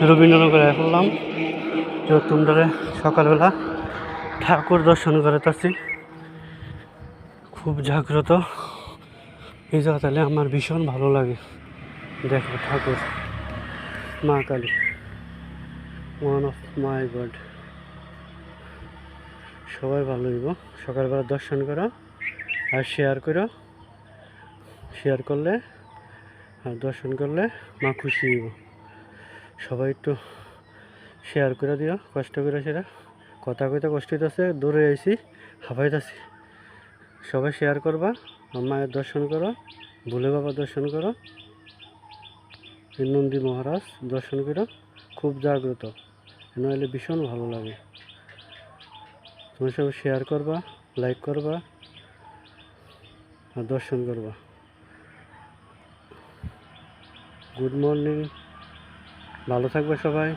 রবীন্দ্রনগরে করলাম তোমরা সকালবেলা ঠাকুর দর্শন করতেছি। খুব জাগ্রত এই জায়গাতে আমার ভীষণ ভালো লাগে। দেখো ঠাকুর মা Kali, one of my god. সবাই ভালো হইব সকালবেলা দর্শন করো আর শেয়ার করো। শেয়ার করলে আর দর্শন করলে মা খুশি হইব। সবাই একটু শেয়ার করে দিও, কষ্ট করে। সেটা কথা কইতে কষ্ট হইতেছে, দূরে আইছি, হাঁপাইতেছি। সবাই শেয়ার করবা, মায়ের দর্শন করো, ভোলে বাবা দর্শন করো, নন্দী মহারাজ দর্শন করো। খুব জাগ্রত, নইলে ভীষণ ভালো লাগে। তুমি সব শেয়ার করবা, লাইক করবা আর দর্শন করবা। গুড মর্নিং, ভালো থাকবে সবাই।